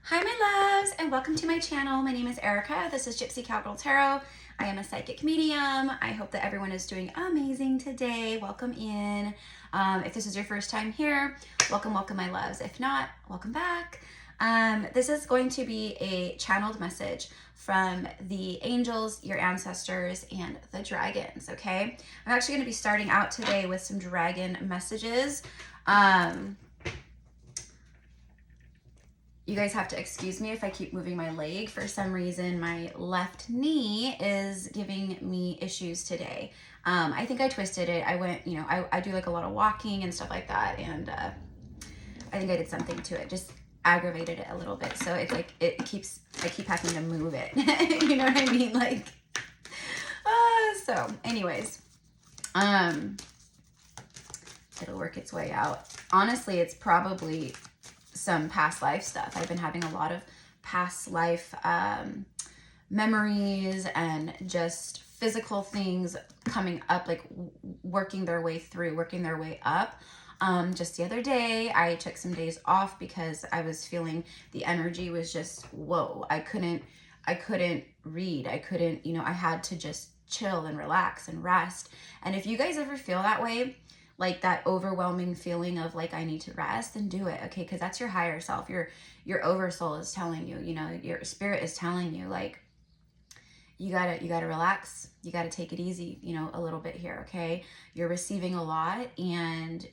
Hi my loves, and welcome to my channel. My name is Erica. This is GypsyCowgirlTarot. I am a psychic medium. I hope that everyone is doing amazing today. Welcome in. If this is your first time here, welcome my loves. If not, welcome back. This is going to be a channeled message from the angels, your ancestors, and the dragons, okay? I'm actually going to be starting out today with some dragon messages. You guys have to excuse me if I keep moving my leg. For some reason, my left knee is giving me issues today. I think I twisted it. I went, I do like a lot of walking and stuff like that. And I think I did something to it, just aggravated it a little bit. So it's like, I keep having to move it. You know what I mean? Like, so anyways, it'll work its way out. Honestly, it's probably some past life stuff. I've been having a lot of past life memories and just physical things coming up, like working their way up. Just the other day, I took some days off because I was feeling the energy was just, whoa, I couldn't read. I couldn't, I had to just chill and relax and rest. And if you guys ever feel that way, like that overwhelming feeling of like, I need to rest, then do it. Okay. Cause that's your higher self. Your oversoul is telling you, your spirit is telling you like, you gotta relax. You gotta take it easy, a little bit here. Okay. You're receiving a lot and,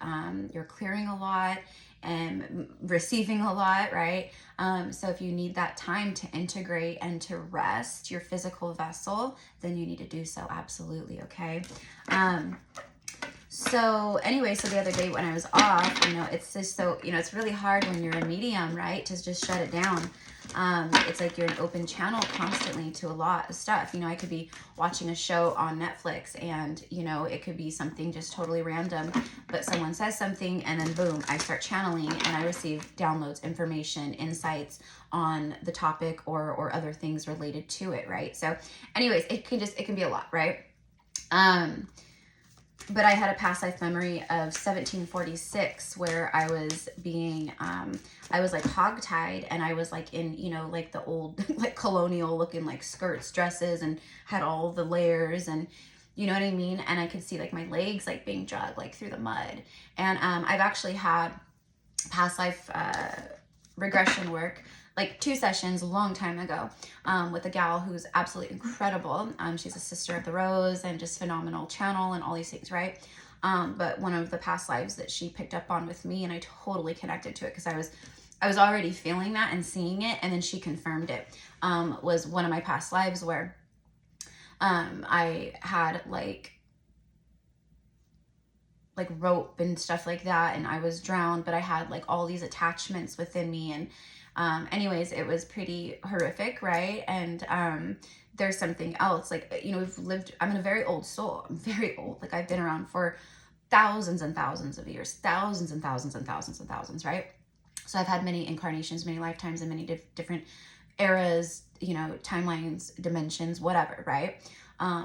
you're clearing a lot and receiving a lot. Right. So if you need that time to integrate and to rest your physical vessel, then you need to do so. Absolutely. Okay. So anyway, so the other day when I was off, it's just so, it's really hard when you're a medium, right? To just shut it down. It's like you're an open channel constantly to a lot of stuff. I could be watching a show on Netflix and, it could be something just totally random, but someone says something and then boom, I start channeling and I receive downloads, information, insights on the topic or other things related to it, right? So anyways, it can be a lot, right? But I had a past life memory of 1746 where I was being, I was like hogtied and I was like in, like the old, like colonial looking like skirts, dresses, and had all the layers and, you know what I mean? And I could see like my legs like being dragged like through the mud. And I've actually had past life regression work, like 2 sessions a long time ago, with a gal who's absolutely incredible. She's a sister of the rose and just phenomenal channel and all these things, right? But one of the past lives that she picked up on with me, and I totally connected to it because I was already feeling that and seeing it, and then she confirmed it, was one of my past lives where I had like rope and stuff like that, and I was drowned, but I had like all these attachments within me, and anyways, it was pretty horrific, right? And there's something else, like, we've lived, I'm in a very old soul. I'm very old. Like, I've been around for thousands and thousands of years, thousands and thousands and thousands and thousands, right? So I've had many incarnations, many lifetimes, and many different eras, timelines, dimensions, whatever, right?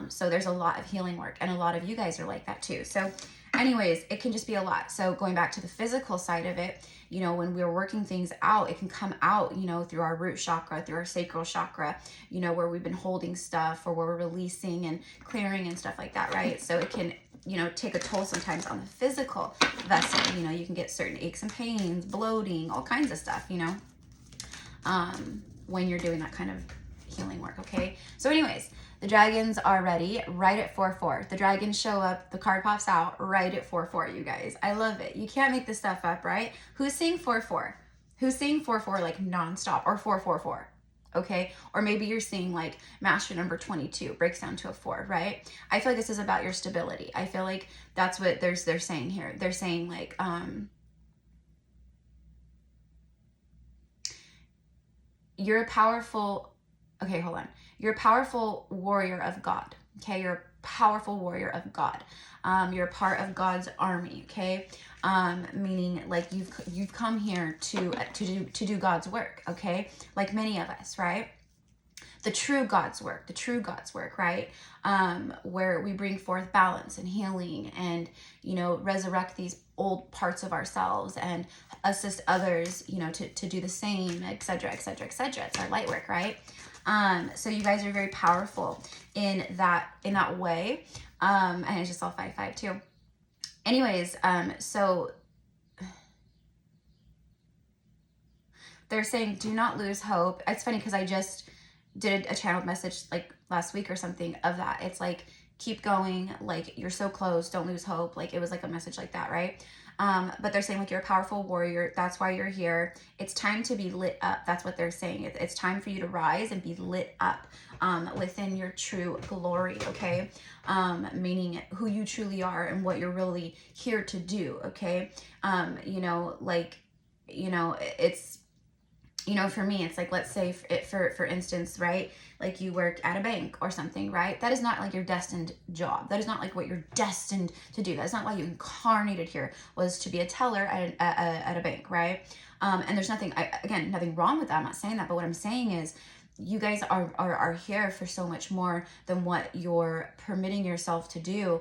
So there's a lot of healing work, and a lot of you guys are like that too. So anyways, it can just be a lot. So going back to the physical side of it, when we're working things out, it can come out, through our root chakra, through our sacral chakra, where we've been holding stuff or where we're releasing and clearing and stuff like that, right? So it can, take a toll sometimes on the physical vessel. You can get certain aches and pains, bloating, all kinds of stuff, when you're doing that kind of healing work, okay? So anyways, the dragons are ready right at 4-4. The dragons show up, the card pops out right at 4-4, you guys. I love it. You can't make this stuff up, right? Who's seeing 4-4? Who's seeing 4-4 like nonstop, or 4-4-4? Okay? Or maybe you're seeing like master number 22 breaks down to a 4, right? I feel like this is about your stability. I feel like that's what they're saying here. They're saying like, you're a powerful, okay, hold on. You're a powerful warrior of God, okay? You're a powerful warrior of God. You're a part of God's army, okay? Meaning like you've come here to do God's work, okay? Like many of us, right? The true God's work, right? Where we bring forth balance and healing and, resurrect these old parts of ourselves and assist others, you know, to do the same, etc., etc., etc. It's our light work, right? So you guys are very powerful in that way. And I just saw 5-5 too. Anyways, so they're saying, do not lose hope. It's funny because I just did a channeled message like last week or something of that. It's like, keep going, like you're so close, don't lose hope. Like it was like a message like that, right? But they're saying like you're a powerful warrior. That's why you're here. It's time to be lit up. That's what they're saying. It's time for you to rise and be lit up within your true glory, okay? Meaning who you truly are and what you're really here to do, okay? You know, like, you know, it's, you know, for me, it's like, let's say for instance, right? Like you work at a bank or something, right? That is not like your destined job. That is not like what you're destined to do. That's not why you incarnated here, was to be a teller at a bank, right? And there's nothing, again, nothing wrong with that. I'm not saying that, but what I'm saying is you guys are here for so much more than what you're permitting yourself to do,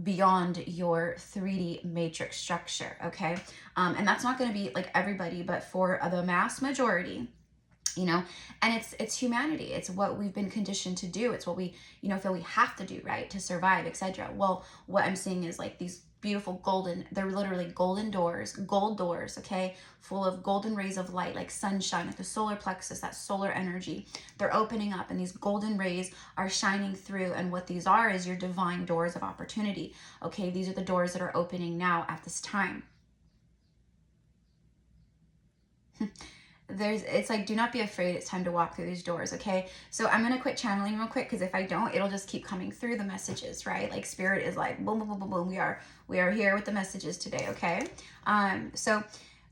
beyond your 3D matrix structure, okay? And that's not going to be like everybody, but for the mass majority, you know, and it's humanity. It's what we've been conditioned to do. It's what we, you know, feel we have to do, right, to survive, etc. Well, what I'm seeing is like these beautiful golden, they're literally golden doors, gold doors, okay, full of golden rays of light, like sunshine, like the solar plexus, that solar energy. They're opening up and these golden rays are shining through, and what these are is your divine doors of opportunity, okay? These are the doors that are opening now at this time. It's like, do not be afraid. It's time to walk through these doors, okay? So I'm going to quit channeling real quick, because if I don't, it'll just keep coming through the messages, right? Like spirit is like, boom, boom, boom, boom, boom. We are here with the messages today, okay? So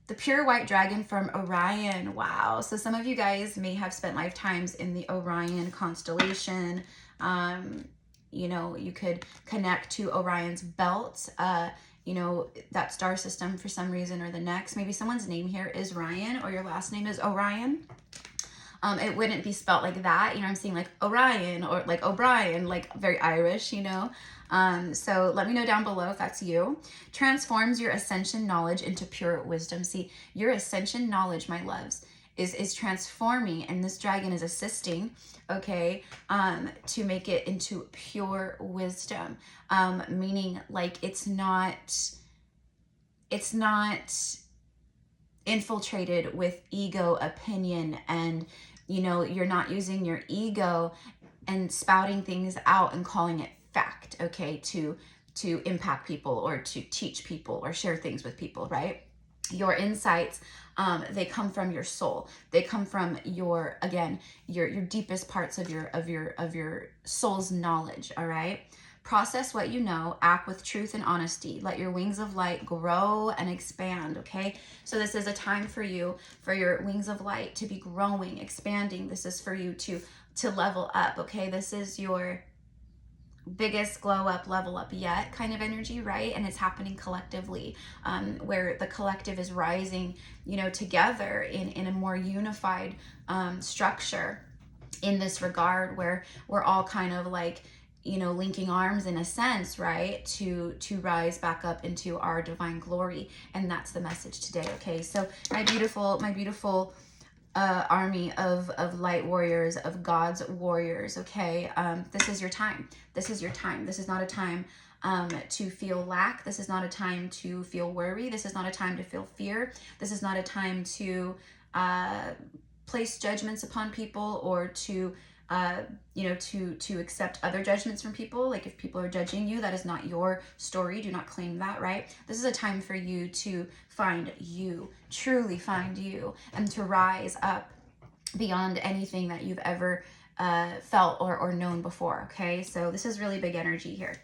the pure white dragon from Orion. Wow. So some of you guys may have spent lifetimes in the Orion constellation. You know, you could connect to Orion's belt, you know, that star system for some reason or the next. Maybe someone's name here is Ryan, or your last name is Orion. It wouldn't be spelt like that. You know, I'm seeing like Orion or like O'Brien, like very Irish, you know. So let me know down below if that's you. Transforms your ascension knowledge into pure wisdom. See, your ascension knowledge, my loves, is transforming, and this dragon is assisting, okay, to make it into pure wisdom, meaning like it's not infiltrated with ego, opinion, and, you know, you're not using your ego and spouting things out and calling it fact, okay, to impact people or to teach people or share things with people, right? Your insights, they come from your soul. They come from your, again, your deepest parts of your soul's knowledge, all right? Process what you know, act with truth and honesty. Let your wings of light grow and expand, okay? So this is a time for you, for your wings of light to be growing, expanding. This is for you to level up, okay? This is your biggest glow up, level up yet kind of energy, right? And it's happening collectively, where the collective is rising, you know, together in a more unified structure in this regard, where we're all kind of like, you know, linking arms in a sense, right, to rise back up into our divine glory. And that's the message today, okay? So my beautiful army of light warriors, of God's warriors, okay? This is your time. This is your time. This is not a time to feel lack. This is not a time to feel worry. This is not a time to feel fear. This is not a time to place judgments upon people, or to you know, to accept other judgments from people. Like if people are judging you, that is not your story. Do not claim that, right? This is a time for you to find you, truly find you, and to rise up beyond anything that you've ever felt or known before, okay? So this is really big energy here.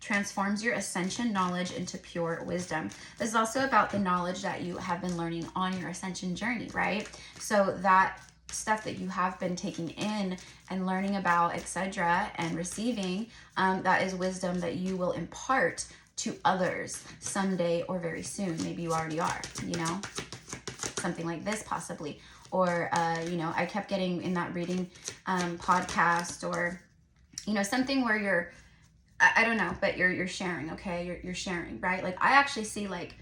Transforms your ascension knowledge into pure wisdom. This is also about the knowledge that you have been learning on your ascension journey, right? So that stuff that you have been taking in and learning about, etc., and receiving, that is wisdom that you will impart to others someday or very soon. Maybe you already are, you know, something like this possibly. Or, you know, I kept getting in that reading podcast, or, you know, something where you're I don't know, but you're sharing, okay? You're sharing, right? Like I actually see like,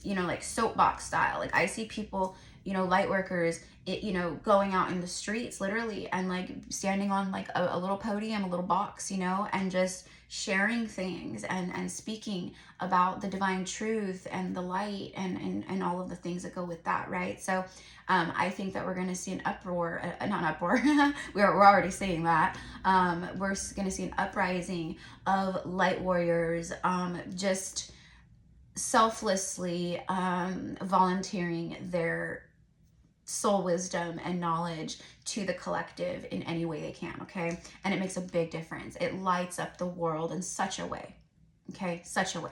you know, like soapbox style. Like I see people, you know, light workers, you know, going out in the streets literally and like standing on like a little podium, a little box, you know, and just sharing things and speaking about the divine truth and the light and all of the things that go with that, right? So I think that we're going to see an uproar, not an uproar, we're already seeing that. We're going to see an uprising of light warriors, just selflessly volunteering their soul wisdom and knowledge to the collective in any way they can, okay? And it makes a big difference. It lights up the world in such a way, okay? Such a way.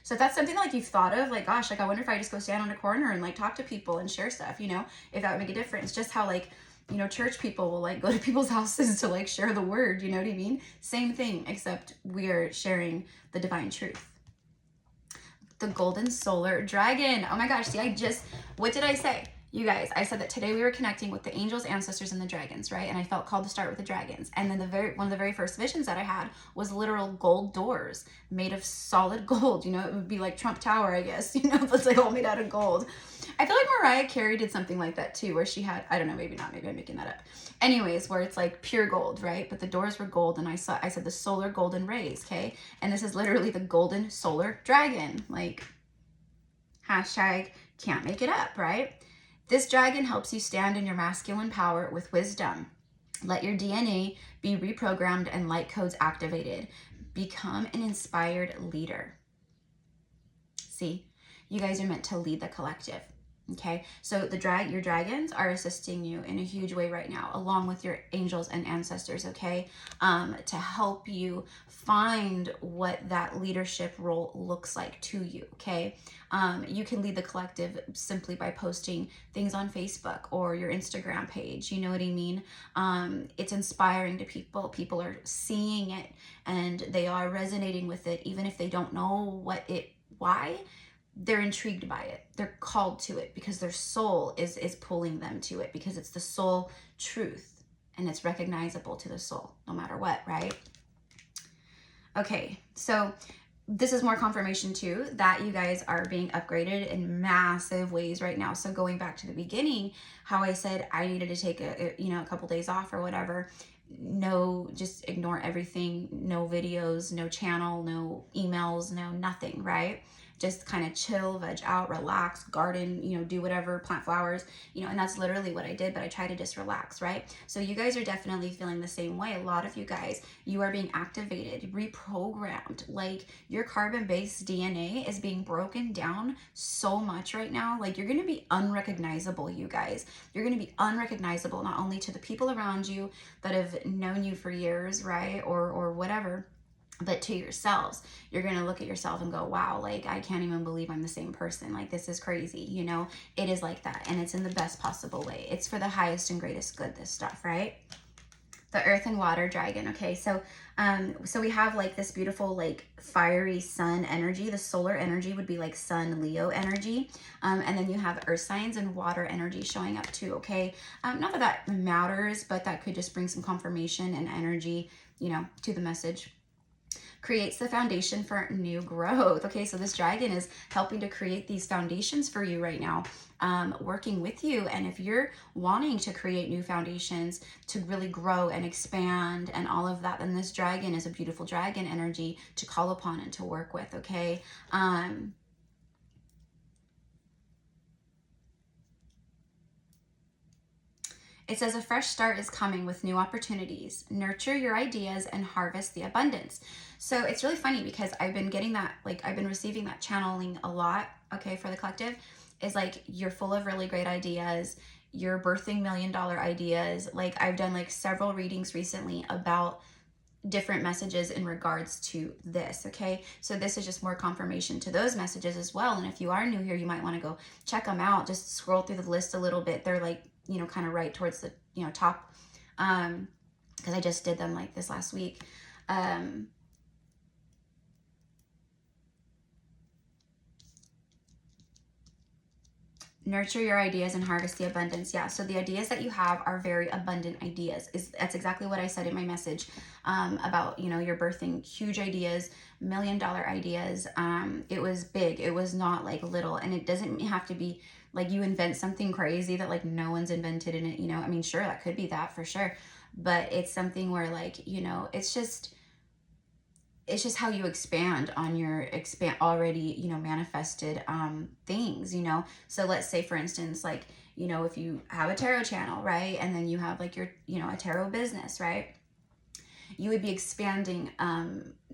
So if that's something like you've thought of, like, gosh, like I wonder if I just go stand on a corner and like talk to people and share stuff, you know, if that would make a difference. Just how like, you know, church people will like go to people's houses to like share the word, you know what I mean? Same thing, except we are sharing the divine truth. The golden solar dragon. Oh my gosh, see, what did I say? You guys, I said that today we were connecting with the angels, ancestors, and the dragons, right? And I felt called to start with the dragons. And then one of the very first visions that I had was literal gold doors made of solid gold. You know, it would be like Trump Tower, I guess. You know, it's like all made out of gold. I feel like Mariah Carey did something like that too, where she had, I don't know, maybe not, maybe I'm making that up. Anyways, where it's like pure gold, right? But the doors were gold, and I said the solar golden rays, okay? And this is literally the golden solar dragon. Like, hashtag can't make it up, right? This dragon helps you stand in your masculine power with wisdom. Let your DNA be reprogrammed and light codes activated. Become an inspired leader. See, you guys are meant to lead the collective. Okay, so your dragons are assisting you in a huge way right now, along with your angels and ancestors, okay, to help you find what that leadership role looks like to you, okay? You can lead the collective simply by posting things on Facebook or your Instagram page, you know what I mean? It's inspiring to people. People are seeing it and they are resonating with it, even if they don't know why. They're intrigued by it. They're called to it because their soul is pulling them to it, because it's the soul truth and it's recognizable to the soul no matter what, right? Okay, so this is more confirmation too that you guys are being upgraded in massive ways right now. So going back to the beginning, how I said I needed to take a couple days off or whatever. No, just ignore everything. No videos, no channel, no emails, no nothing, right? Just kind of chill, veg out, relax, garden, do whatever, plant flowers, and that's literally what I did, but I try to just relax, right? So you guys are definitely feeling the same way. A lot of you guys, you are being activated, reprogrammed. Like your carbon-based DNA is being broken down so much right now. Like you're going to be unrecognizable, you guys. You're going to be unrecognizable, not only to the people around you that have known you for years, right? Or whatever, but to yourselves. You're going to look at yourself and go, wow, like I can't even believe I'm the same person. Like this is crazy. It is like that. And it's in the best possible way. It's for the highest and greatest good, this stuff, right? The earth and water dragon. Okay. So we have like this beautiful, like fiery sun energy. The solar energy would be like sun Leo energy. And then you have earth signs and water energy showing up too. Okay. Not that matters, but that could just bring some confirmation and energy, to the message. Creates the foundation for new growth. Okay, so this dragon is helping to create these foundations for you right now, working with you. And if you're wanting to create new foundations to really grow and expand and all of that, then this dragon is a beautiful dragon energy to call upon and to work with, okay? It says a fresh start is coming with new opportunities. Nurture your ideas and harvest the abundance. So it's really funny because I've been getting that, like I've been receiving that channeling a lot, okay, for the collective, is like you're full of really great ideas. You're birthing $1 million ideas. Like I've done like several readings recently about different messages in regards to this, okay? So this is just more confirmation to those messages as well. And if you are new here, you might want to go check them out. Just scroll through the list a little bit. They're like, kind of right towards the, top, because I just did them like this last week. Nurture your ideas and harvest the abundance. Yeah, so the ideas that you have are very abundant ideas. That's exactly what I said in my message about, you know, you're birthing huge ideas, $1 million ideas. It was big. It was not like little, and it doesn't have to be like you invent something crazy that like no one's invented in it, you know. I mean, sure, that could be that for sure, but it's something where like, you know, it's just how you expand on your already, you know, manifested things, you know. So let's say for instance, like, you know, if you have a tarot channel, right, and then you have like your, you know, a tarot business, right, you would be expanding,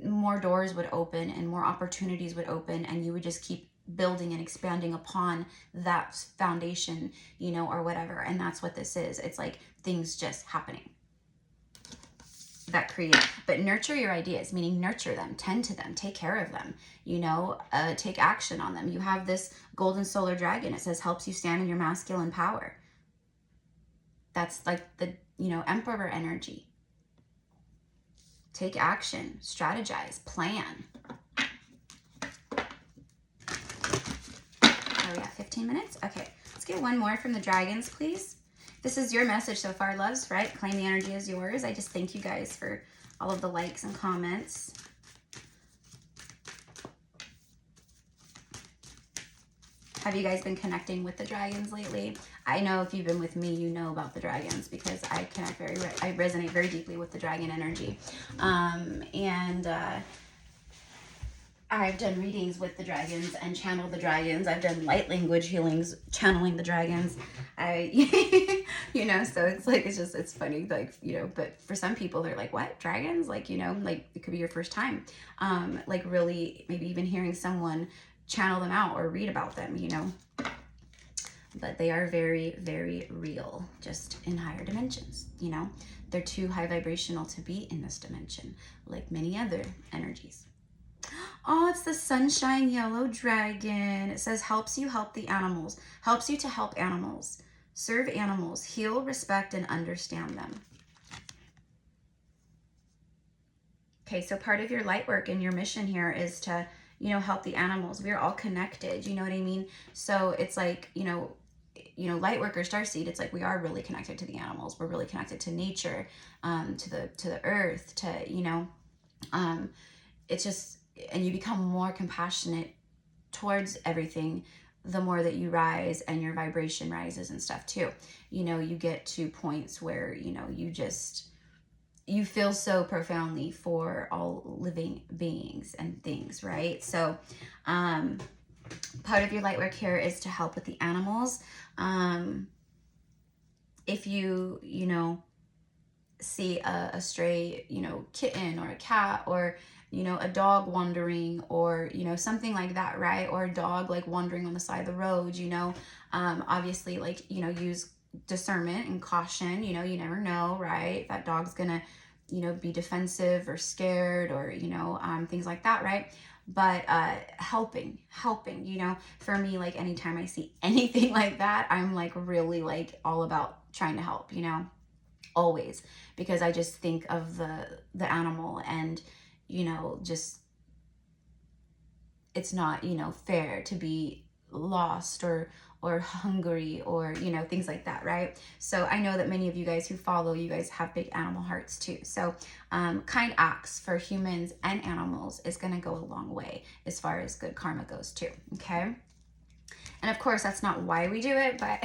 more doors would open and more opportunities would open, and you would just keep building and expanding upon that foundation, you know, or whatever. And that's what this is. It's like things just happening that create. But nurture your ideas, meaning nurture them, tend to them, take care of them, you know, take action on them. You have this golden solar dragon. It says helps you stand in your masculine power. That's like the, you know, emperor energy. Take action, strategize, plan. Oh yeah, 15 minutes? Okay, let's get one more from the dragons, please. This is your message so far, loves, right? Claim the energy as yours. I just thank you guys for all of the likes and comments. Have you guys been connecting with the dragons lately? I know if you've been with me, you know about the dragons, because I connect I resonate very deeply with the dragon energy. I've done readings with the dragons and channeled the dragons. I've done light language healings, channeling the dragons. You know, so it's like, it's funny, like, you know, but for some people, they're like, what, dragons? Like, you know, like it could be your first time. Like really, maybe even hearing someone channel them out or read about them, you know. But they are very, very real, just in higher dimensions, you know. They're too high vibrational to be in this dimension, like many other energies. Oh, it's the sunshine yellow dragon. It says helps you help the animals, helps you to help animals, serve animals, heal, respect, and understand them. Okay, so part of your light work and your mission here is to, you know, help the animals. We are all connected, you know what I mean? So it's like, you know, light worker, starseed, it's like we are really connected to the animals. We're really connected to nature, to the earth, to, you know, it's just, and you become more compassionate towards everything the more that you rise and your vibration rises and stuff too. You know, you get to points where, you know, you feel so profoundly for all living beings and things, right? So part of your light work here is to help with the animals. If you know, see a stray, you know, kitten or a cat, or, you know, a dog wandering, or, you know, something like that, right? Or a dog like wandering on the side of the road, you know, obviously, like, you know, use discernment and caution, you know, you never know, right? That dog's gonna, you know, be defensive or scared, or, you know, things like that, right? But helping, you know, for me, like anytime I see anything like that, I'm like really like all about trying to help, you know, always, because I just think of the animal, and, you know, just, it's not, you know, fair to be lost or hungry, or, you know, things like that, right? So I know that many of you guys who follow, you guys have big animal hearts too. So kind acts for humans and animals is going to go a long way as far as good karma goes too. Okay. And of course, that's not why we do it, but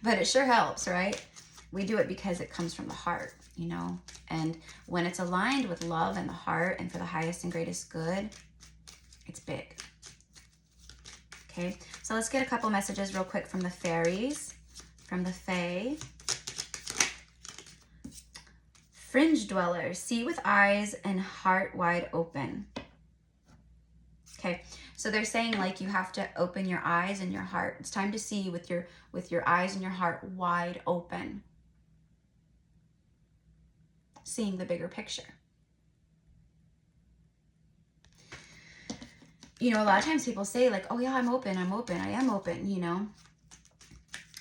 but it sure helps, right? We do it because it comes from the heart, you know, and when it's aligned with love and the heart and for the highest and greatest good, it's big. Okay, so let's get a couple messages real quick from the fairies, from the fae. Fringe dweller, see with eyes and heart wide open. Okay, so they're saying like you have to open your eyes and your heart. It's time to see with your eyes and your heart wide open. Seeing the bigger picture. You know, a lot of times people say like, oh yeah, I am open, you know.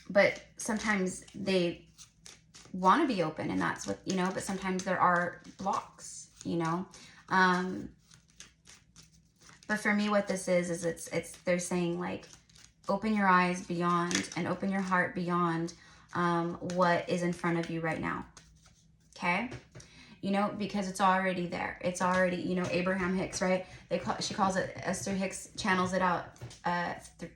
But sometimes they want to be open, and that's what, you know, but sometimes there are blocks, you know. But for me, what this is it's they're saying like, open your eyes beyond and open your heart beyond what is in front of you right now. Okay? You know, because it's already there. It's already, you know, Abraham Hicks, right? She calls it, Esther Hicks channels it out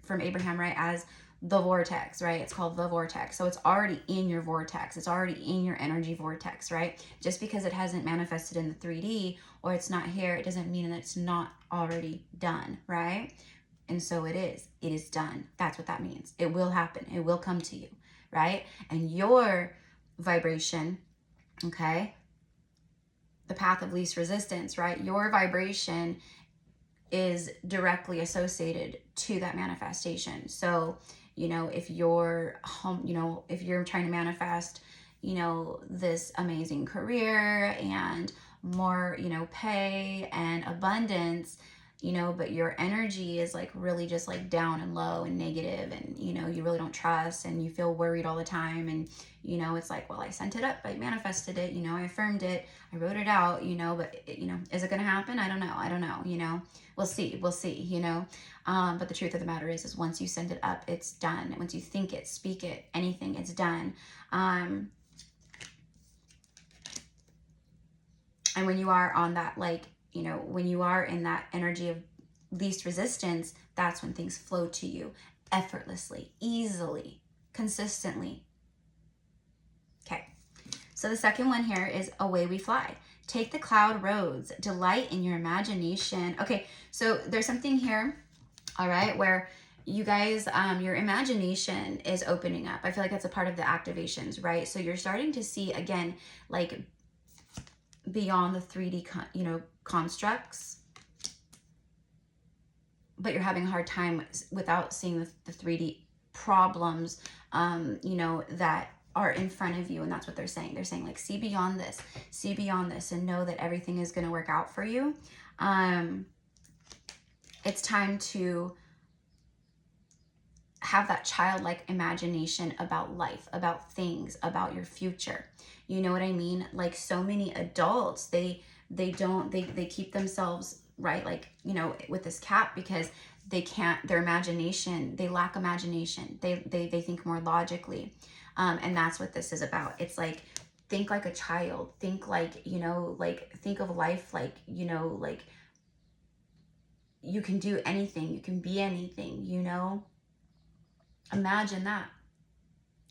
from Abraham, right, as the vortex, right? It's called the vortex. So it's already in your vortex. It's already in your energy vortex, right? Just because it hasn't manifested in the 3D or it's not here, it doesn't mean that it's not already done, right? And so it is. It is done. That's what that means. It will happen. It will come to you, right? And your vibration, okay, the path of least resistance, right? Your vibration is directly associated to that manifestation. So, you know, if you're if you're trying to manifest, you know, this amazing career and more, you know, pay and abundance, you know, but your energy is like really just like down and low and negative, and, you know, you really don't trust and you feel worried all the time, and, you know, it's like, well, I sent it up, I manifested it, you know, I affirmed it, I wrote it out, you know, but, you know, is it going to happen? I don't know, you know, we'll see, you know, but the truth of the matter is once you send it up, it's done. Once you think it, speak it, anything, it's done. And when you are on that, like, you know, when you are in that energy of least resistance, that's when things flow to you effortlessly, easily, consistently. Okay. So the second one here is away we fly. Take the cloud roads, delight in your imagination. Okay. So there's something here, all right, where you guys, your imagination is opening up. I feel like that's a part of the activations, right? So you're starting to see, again, like beyond the 3D, you know, constructs, but you're having a hard time without seeing the 3D problems, you know, that are in front of you. And that's what they're saying. They're saying, like, see beyond this and know that everything is going to work out for you. It's time to have that childlike imagination about life, about things, about your future. You know what I mean? Like, so many adults, they keep themselves, right, like, you know, with this cap, because they can't, their imagination, they lack imagination. They think more logically. And that's what this is about. It's like, think like a child, think like, you know, like, think of life like, you know, like, you can do anything, you can be anything, you know. Imagine that.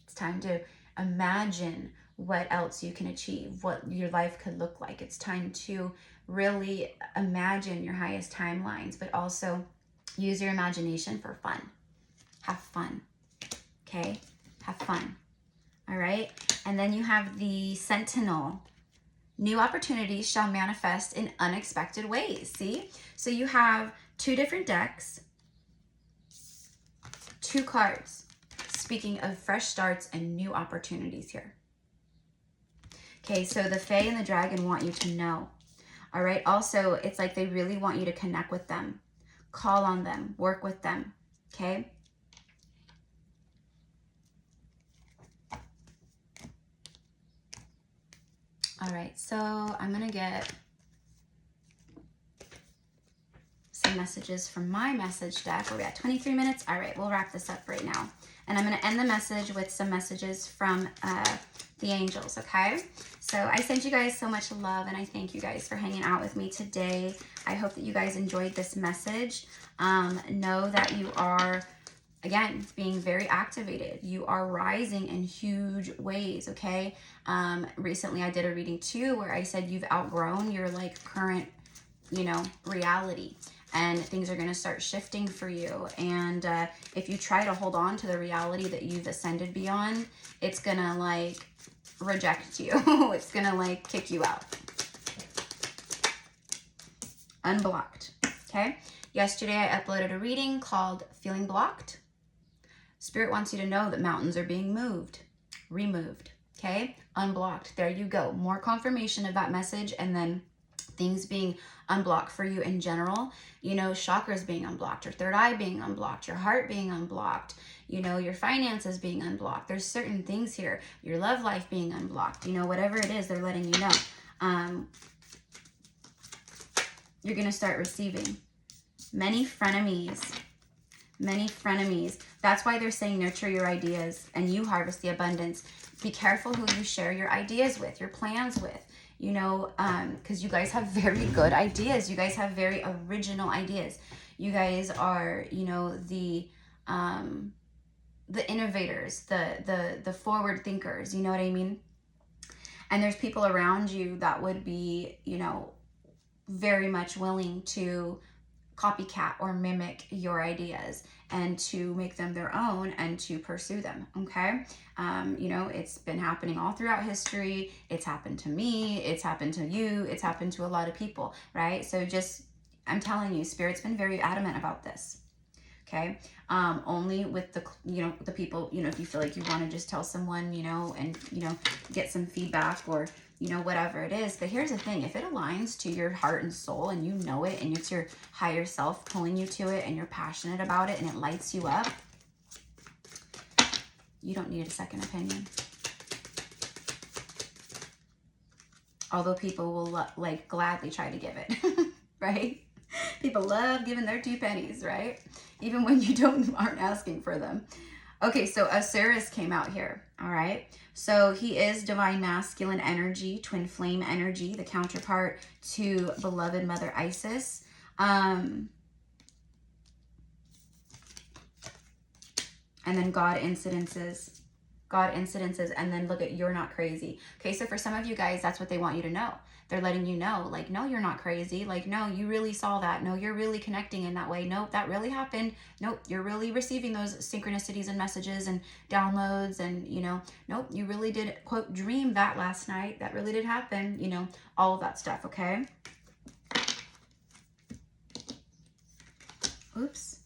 It's time to imagine what else you can achieve, what your life could look like. It's time to really imagine your highest timelines, but also use your imagination for fun. Have fun. Okay? Have fun. All right? And then you have the Sentinel. New opportunities shall manifest in unexpected ways. See? So you have two different decks, two cards, speaking of fresh starts and new opportunities here. Okay, so the Fae and the Dragon want you to know. All right, also, it's like they really want you to connect with them, call on them, work with them, okay? All right, so I'm going to get some messages from my message deck. We're at 23 minutes. All right, we'll wrap this up right now. And I'm going to end the message with some messages from the angels, okay? So I send you guys so much love, and I thank you guys for hanging out with me today. I hope that you guys enjoyed this message. Know that you are, again, being very activated. You are rising in huge ways, okay? Recently I did a reading too where I said you've outgrown your like current, you know, reality. And things are going to start shifting for you. And if you try to hold on to the reality that you've ascended beyond, it's going to like reject you. It's going to like kick you out. Unblocked. Okay. Yesterday I uploaded a reading called Feeling Blocked. Spirit wants you to know that mountains are being moved, removed. Okay. Unblocked. There you go. More confirmation of that message. And then things being unblocked for you in general, you know, chakras being unblocked, your third eye being unblocked, your heart being unblocked, you know, your finances being unblocked. There's certain things here, your love life being unblocked, you know, whatever it is, they're letting you know. You're going to start receiving many frenemies, Many frenemies. That's why they're saying nurture your ideas and you harvest the abundance. Be careful who you share your ideas with, your plans with, you know, because you guys have very good ideas. You guys have very original ideas. You guys are, you know, the innovators, the forward thinkers, you know what I mean? And there's people around you that would be, you know, very much willing to copycat or mimic your ideas and to make them their own and to pursue them. Okay. You know, it's been happening all throughout history. It's happened to me. It's happened to you. It's happened to a lot of people. Right. So just, I'm telling you, Spirit's been very adamant about this. Okay. Only with the, you know, the people, you know, if you feel like you want to just tell someone, you know, and, you know, get some feedback or, you know, whatever it is. But here's the thing, if it aligns to your heart and soul and you know it and it's your higher self pulling you to it and you're passionate about it and it lights you up, you don't need a second opinion. Although people will like gladly try to give it, right? People love giving their 2 pennies, right? Even when you aren't asking for them. Okay, so Osiris came out here, all right? So he is divine masculine energy, twin flame energy, the counterpart to beloved Mother Isis. And then God incidences, and then look at you're not crazy. Okay, so for some of you guys, that's what they want you to know. They're letting you know, like, no, you're not crazy. Like, no, you really saw that. No, you're really connecting in that way. Nope, that really happened. Nope, you're really receiving those synchronicities and messages and downloads and, you know, nope, you really did, quote, dream that last night. That really did happen, you know, all of that stuff, okay? Oops.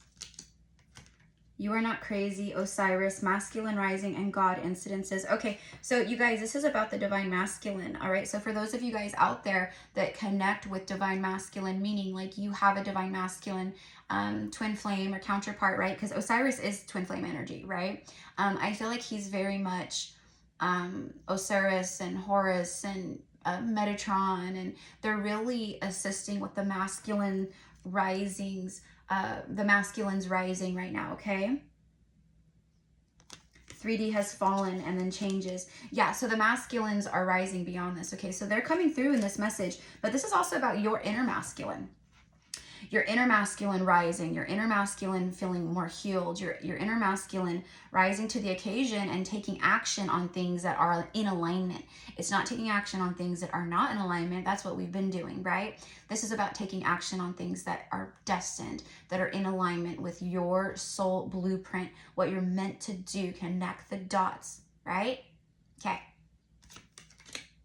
You are not crazy, Osiris, masculine rising, and God incidences. Okay, so you guys, this is about the divine masculine, all right? So for those of you guys out there that connect with divine masculine, meaning like you have a divine masculine twin flame or counterpart, right? Because Osiris is twin flame energy, right? I feel like he's very much Osiris and Horus and Metatron, and they're really assisting with the masculine risings, the masculines rising right now, okay? 3D has fallen and then changes. Yeah, so the masculines are rising beyond this, okay? So they're coming through in this message, but this is also about your inner masculine. Your inner masculine rising, your inner masculine feeling more healed, your inner masculine rising to the occasion and taking action on things that are in alignment. It's not taking action on things that are not in alignment. That's what we've been doing, right? This is about taking action on things that are destined, that are in alignment with your soul blueprint, what you're meant to do, connect the dots, right? Okay.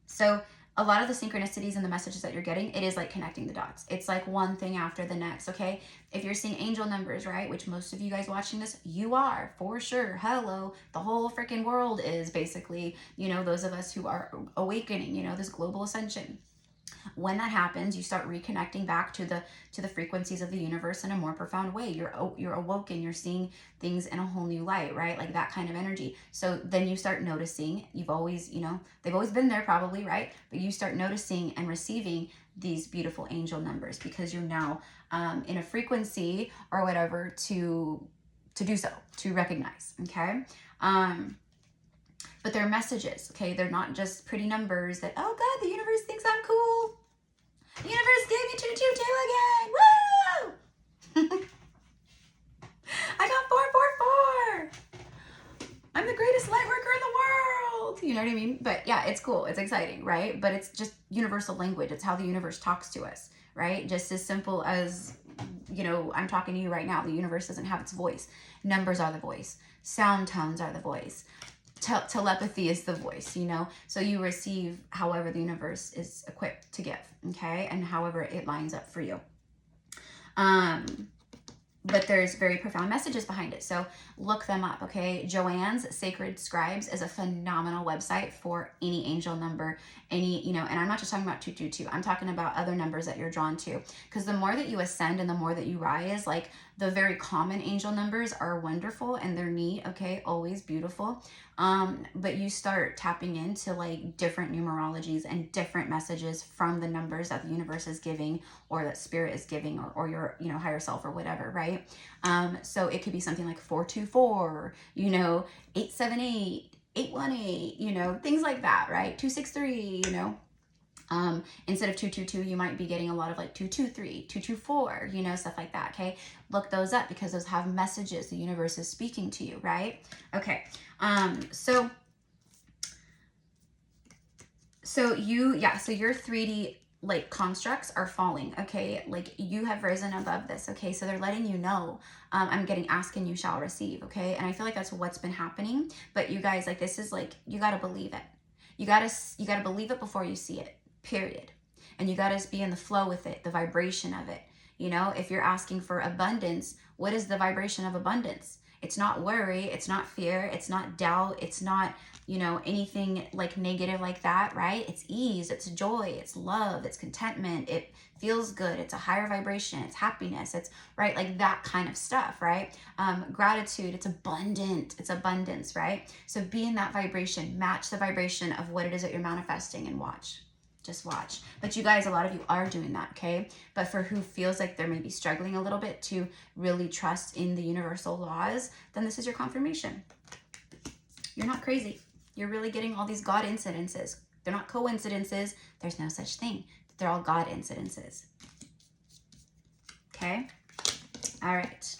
So a lot of the synchronicities and the messages that you're getting, it is like connecting the dots. It's like one thing after the next, okay? If you're seeing angel numbers, right, which most of you guys watching this, you are, for sure. Hello. The whole freaking world is basically, you know, those of us who are awakening, you know, this global ascension. When that happens, you start reconnecting back to the frequencies of the universe in a more profound way. You're awoken, you're seeing things in a whole new light, right? Like that kind of energy. So then you start noticing, you've always, you know, they've always been there probably, right? But you start noticing and receiving these beautiful angel numbers because you're now in a frequency or whatever to do so, to recognize, okay? But they're messages, okay? They're not just pretty numbers that, oh God, the universe thinks I'm cool. The universe gave me 222 again. Woo! I got 444. I'm the greatest light worker in the world. You know what I mean? But yeah, it's cool. It's exciting, right? But it's just universal language. It's how the universe talks to us, right? Just as simple as, you know, I'm talking to you right now. The universe doesn't have its voice. Numbers are the voice. Sound tones are the voice. Telepathy is the voice, you know? So you receive however the universe is equipped to give, okay? And however it lines up for you. But there's very profound messages behind it. So look them up, okay? Joanne's Sacred Scribes is a phenomenal website for any angel number, any, you know, and I'm not just talking about 222. I'm talking about other numbers that you're drawn to. Because the more that you ascend and the more that you rise, like The very common angel numbers are wonderful and they're neat, okay, always beautiful. But you start tapping into like different numerologies and different messages from the numbers that the universe is giving, or that spirit is giving, or your, you know, higher self or whatever, right? So it could be something like 424, you know, 878, 818, you know, things like that, right? 263, you know. Instead of 222, you might be getting a lot of like 223, 224, you know, stuff like that, okay? Look those up because those have messages. The universe is speaking to you, right? Okay, so your 3D like constructs are falling, okay? Like you have risen above this, okay? So they're letting you know, I'm getting asked and you shall receive, okay? And I feel like that's what's been happening. But you guys, like, this is like, you got to believe it. You got to believe it before you see it. Period. And you got to be in the flow with it, the vibration of it. You know, if you're asking for abundance, what is the vibration of abundance? It's not worry, it's not fear, it's not doubt, it's not, you know, anything like negative like that, right? It's ease, it's joy, it's love, it's contentment, it feels good, it's a higher vibration, it's happiness, it's, right, like that kind of stuff, right? Gratitude, it's abundant, it's abundance, right? So be in that vibration, match the vibration of what it is that you're manifesting, and watch. Just watch. But you guys, a lot of you are doing that, okay? But for who feels like they're maybe struggling a little bit to really trust in the universal laws, then this is your confirmation. You're not crazy. You're really getting all these God incidences. They're not coincidences. There's no such thing. They're all God incidences. Okay? All right.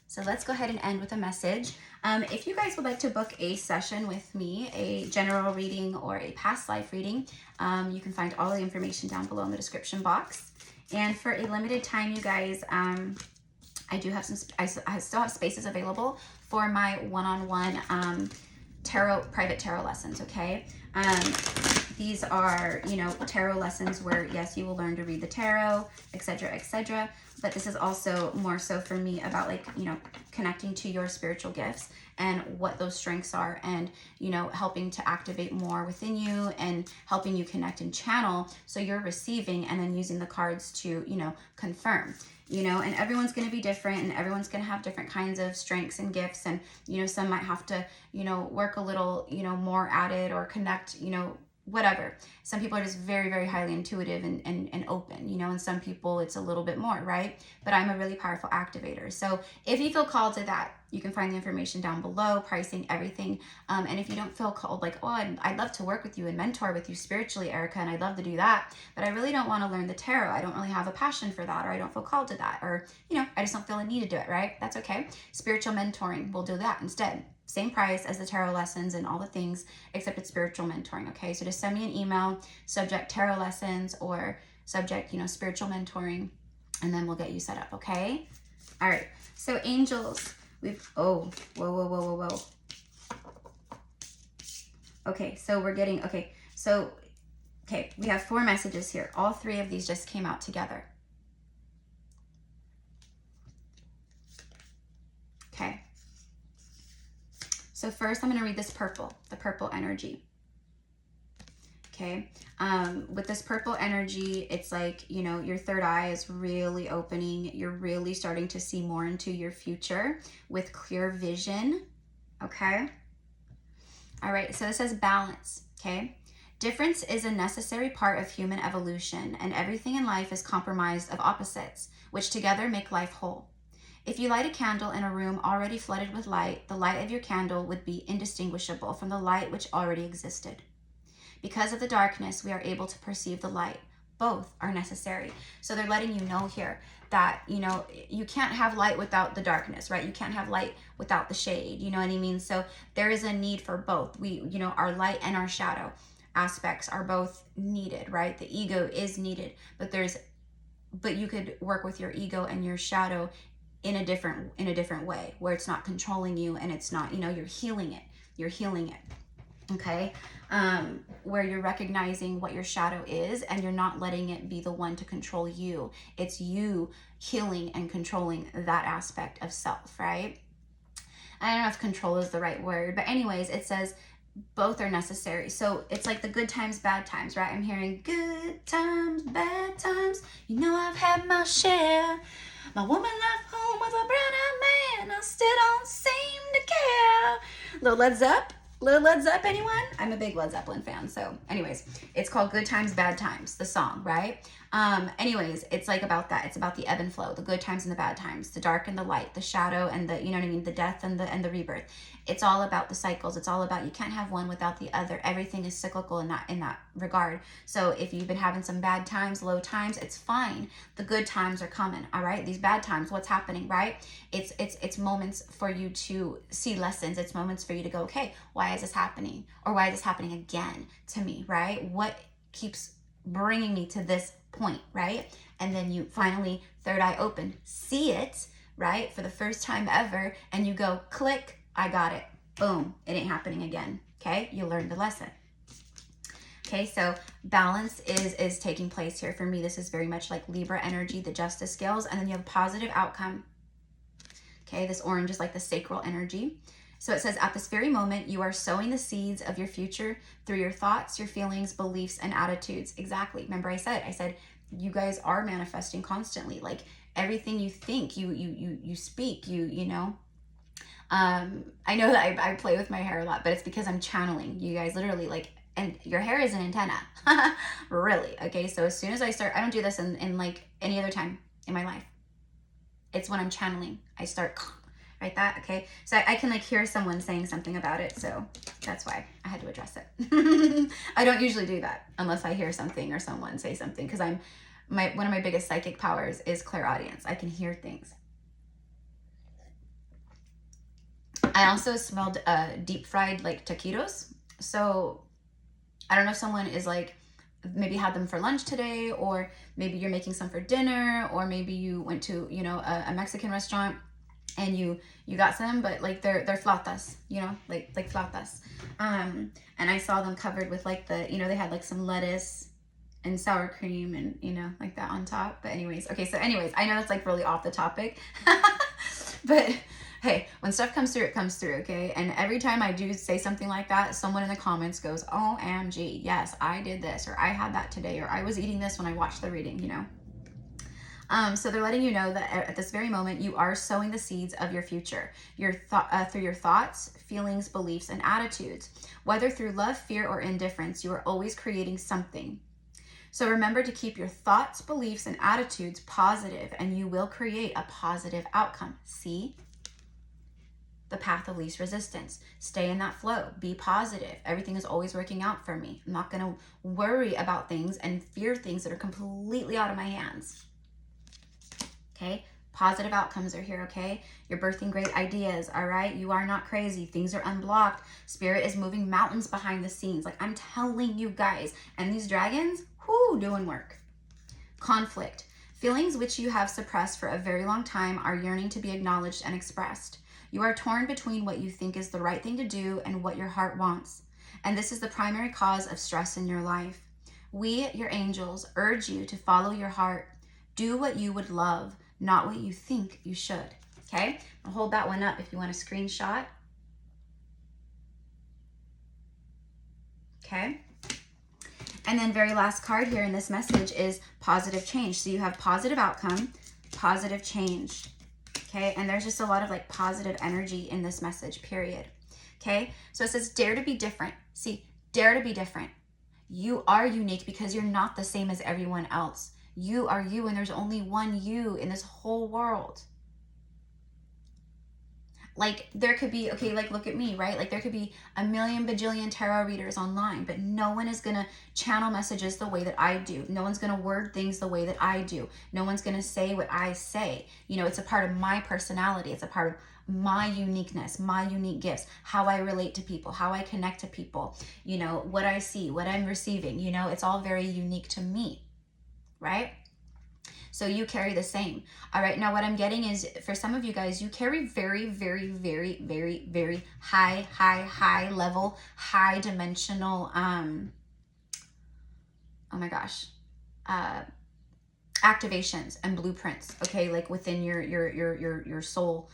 So let's go ahead and end with a message. If you guys would like to book a session with me, a general reading or a past life reading, you can find all the information down below in the description box. And for a limited time, you guys, I do have I still have spaces available for my one-on-one private tarot lessons, okay? These are, you know, tarot lessons where, yes, you will learn to read the tarot, etc., etc. But this is also more so for me about, like, you know, connecting to your spiritual gifts and what those strengths are, and, you know, helping to activate more within you and helping you connect and channel so you're receiving and then using the cards to, you know, confirm. You know, and everyone's going to be different, and everyone's going to have different kinds of strengths and gifts. And, you know, some might have to, you know, work a little, you know, more at it, or connect, you know, whatever. Some people are just very, very highly intuitive and open, you know, and some people it's a little bit more, right? But I'm a really powerful activator. So if you feel called to that, you can find the information down below, pricing, everything. And if you don't feel called, like, oh, I'd love to work with you and mentor with you spiritually, Erica, and I'd love to do that, but I really don't want to learn the tarot. I don't really have a passion for that, or I don't feel called to that, or, you know, I just don't feel a need to do it, right? That's okay. Spiritual mentoring, we'll do that instead. Same price as the tarot lessons and all the things, except it's spiritual mentoring, okay? So just send me an email, subject tarot lessons, or subject, you know, spiritual mentoring, and then we'll get you set up, okay? All right, so angels, whoa. Okay, so we're getting, okay, we have 4 messages here. All 3 of these just came out together. Okay. So first I'm going to read this purple, the purple energy. Okay. With this purple energy, it's like, you know, your third eye is really opening. You're really starting to see more into your future with clear vision. Okay. All right. So it says balance. Okay. Difference is a necessary part of human evolution, and everything in life is compromised of opposites, which together make life whole. If you light a candle in a room already flooded with light, the light of your candle would be indistinguishable from the light which already existed. Because of the darkness, we are able to perceive the light. Both are necessary. So they're letting you know here that, you know, you can't have light without the darkness, right? You can't have light without the shade, you know what I mean? So there is a need for both. You know, our light and our shadow aspects are both needed, right? The ego is needed, but you could work with your ego and your shadow in a different way, where it's not controlling you, and it's not, you know, you're healing it, okay? Where you're recognizing what your shadow is, and you're not letting it be the one to control you. It's you healing and controlling that aspect of self, right? I don't know if control is the right word, but anyways, it says both are necessary. So it's like the good times, bad times, right? I'm hearing good times, bad times. You know I've had my share. My woman left home with a brown-eyed man. I still don't seem to care. Little Led Zepp? Little Led Zepp, anyone? I'm a big Led Zeppelin fan. So anyways, it's called Good Times, Bad Times, the song, right? Anyways, it's like about that. It's about the ebb and flow, the good times and the bad times, the dark and the light, the shadow and the, you know what I mean? The death and the rebirth. It's all about the cycles. It's all about, you can't have one without the other. Everything is cyclical in that regard. So if you've been having some bad times, low times, it's fine. The good times are coming. All right. These bad times, what's happening, right? It's moments for you to see lessons. It's moments for you to go, okay, why is this happening? Or why is this happening again to me? Right? What keeps bringing me to this point, right? And then you finally, third eye open, see it, right? For the first time ever. And you go, click, I got it. Boom. It ain't happening again. Okay. You learned the lesson. Okay. So balance is taking place here. For me, this is very much like Libra energy, the justice scales, and then you have positive outcome. Okay. This orange is like the sacral energy. So it says, at this very moment, you are sowing the seeds of your future through your thoughts, your feelings, beliefs, and attitudes. Exactly. Remember I said, you guys are manifesting constantly. Like everything you think, you speak, you know. I know that I play with my hair a lot, but it's because I'm channeling you guys literally, like, and your hair is an antenna. Really. Okay. So as soon as I start, I don't do this in like any other time in my life. It's when I'm channeling. I start right that. Okay. So I can like hear someone saying something about it. So that's why I had to address it. I don't usually do that unless I hear something or someone say something, because one of my biggest psychic powers is clairaudience. I can hear things. I also smelled deep fried like taquitos. So I don't know if someone is like, maybe had them for lunch today, or maybe you're making some for dinner, or maybe you went to, you know, a Mexican restaurant and you got some, but like they're flautas, you know, like flautas. And I saw them covered with like the, you know, they had like some lettuce and sour cream and, you know, like that on top. But anyways, okay. So anyways, I know that's like really off the topic, but hey, when stuff comes through, it comes through, okay? And every time I do say something like that, someone in the comments goes, OMG, yes, I did this, or I had that today, or I was eating this when I watched the reading, you know? So they're letting you know that at this very moment, you are sowing the seeds of your future, through your thoughts, feelings, beliefs, and attitudes. Whether through love, fear, or indifference, you are always creating something. So remember to keep your thoughts, beliefs, and attitudes positive, and you will create a positive outcome. See? The path of least resistance. Stay in that flow. Be positive. Everything is always working out for me. I'm not going to worry about things and fear things that are completely out of my hands. Okay? Positive outcomes are here, okay? You're birthing great ideas, all right? You are not crazy. Things are unblocked. Spirit is moving mountains behind the scenes. Like I'm telling you guys. And these dragons, whoo, doing work. Conflict. Feelings which you have suppressed for a very long time are yearning to be acknowledged and expressed. You are torn between what you think is the right thing to do and what your heart wants. And this is the primary cause of stress in your life. We, your angels, urge you to follow your heart. Do what you would love, not what you think you should. Okay? I'll hold that one up if you want a screenshot. Okay? And then very last card here in this message is positive change. So you have positive outcome, positive change. Okay, and there's just a lot of like positive energy in this message, period. Okay, so it says dare to be different. See, dare to be different. You are unique because you're not the same as everyone else. You are you, and there's only one you in this whole world. Like there could be, okay, like look at me, right? Like there could be a million bajillion tarot readers online, but no one is going to channel messages the way that I do. No one's going to word things the way that I do. No one's going to say what I say. You know, it's a part of my personality. It's a part of my uniqueness, my unique gifts, how I relate to people, how I connect to people, you know, what I see, what I'm receiving, you know, it's all very unique to me, right? So you carry the same. All right. Now what I'm getting is for some of you guys, you carry very, very, very, very, very high level, high dimensional, oh my gosh, activations and blueprints. Okay. Like within your soul,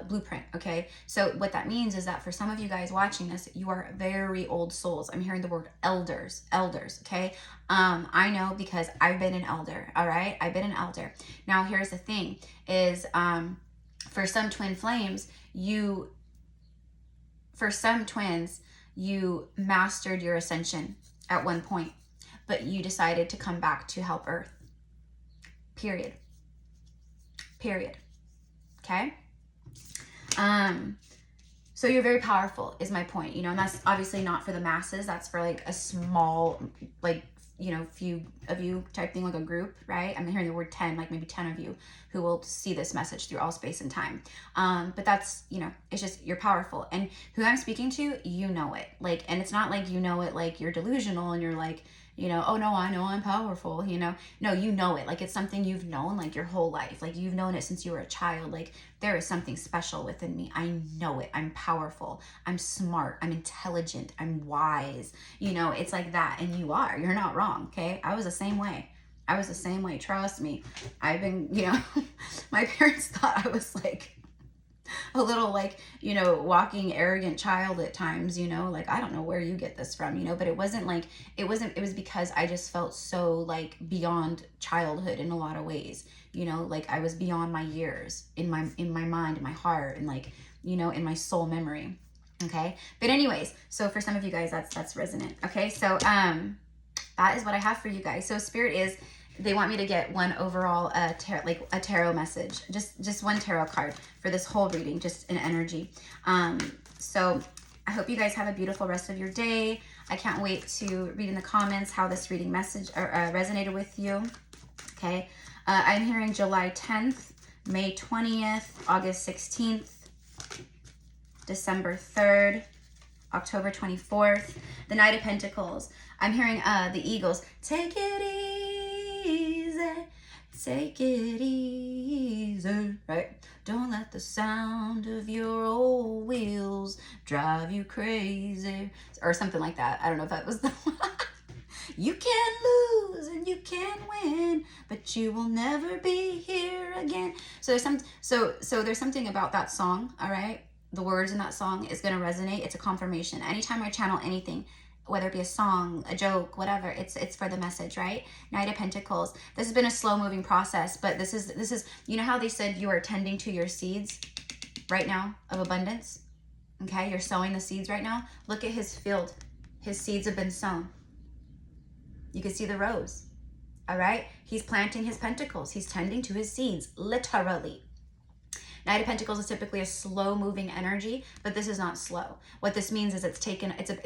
blueprint. Okay, so what that means is that for some of you guys watching this, you are very old souls. I'm hearing the word elders. Okay, I know because I've been an elder. All right, I've been an elder. Now here's the thing: is for some twin flames, for some twins, you mastered your ascension at one point, but you decided to come back to help Earth. Period. Okay. So you're very powerful is my point, and that's obviously not for the masses. That's for like a small, like, few of you type thing, like a group, right? I'm hearing the word 10, like maybe 10 of you who will see this message through all space and time. But that's, it's just, you're powerful. And who I'm speaking to, you know it. Like, and it's not like you know it like you're delusional and you're like, oh no, I know I'm powerful, No, you know it. Like, it's something you've known like your whole life. Like, you've known it since you were a child. Like, there is something special within me. I know it. I'm powerful. I'm smart. I'm intelligent. I'm wise. It's like that. And you're not wrong. Okay. I was the same way. Trust me. I've been, my parents thought I was like a little like, walking arrogant child at times, like, I don't know where you get this from, but it wasn't like, it was because I just felt so like beyond childhood in a lot of ways, like I was beyond my years in my mind, in my heart, and like, in my soul memory. Okay. But anyways, so for some of you guys, that's resonant. Okay. So, that is what I have for you guys. So Spirit they want me to get one overall tarot message, just one tarot card for this whole reading, just an energy. So I hope you guys have a beautiful rest of your day. I can't wait to read in the comments how this reading message resonated with you. Okay, I'm hearing July 10th, May 20th, August 16th, December 3rd, October 24th, the Knight of Pentacles. I'm hearing the Eagles. Take it easy, right? Don't let the sound of your old wheels drive you crazy, or something like that. I don't know if that was the one. You can lose and you can win, but you will never be here again. So there's something about that song. All right, the words in that song is going to resonate. It's a confirmation. Anytime I channel anything, whether it be a song, a joke, whatever, it's for the message, right? Knight of Pentacles. This has been a slow moving process, but this is, how they said you are tending to your seeds right now of abundance. Okay, you're sowing the seeds right now. Look at his field. His seeds have been sown. You can see the rows. All right, he's planting his pentacles. He's tending to his seeds, literally. Knight of Pentacles is typically a slow moving energy, but this is not slow. What this means is it's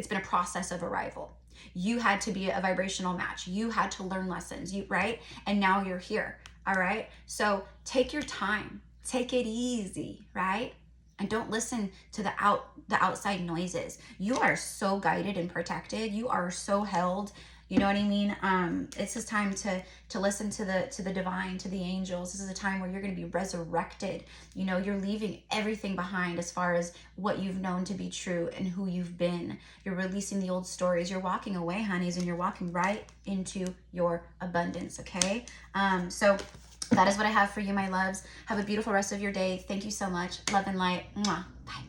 been a process of arrival. You had to be a vibrational match. You had to learn lessons, right? And now you're here. All right. So take your time, take it easy, right? And don't listen to the outside noises. You are so guided and protected. You are so held. You know what I mean? It's this time to listen to the divine, to the angels. This is a time where you're going to be resurrected. You're leaving everything behind as far as what you've known to be true and who you've been. You're releasing the old stories. You're walking away, honeys, and you're walking right into your abundance, okay? So that is what I have for you, my loves. Have a beautiful rest of your day. Thank you so much. Love and light. Mwah. Bye.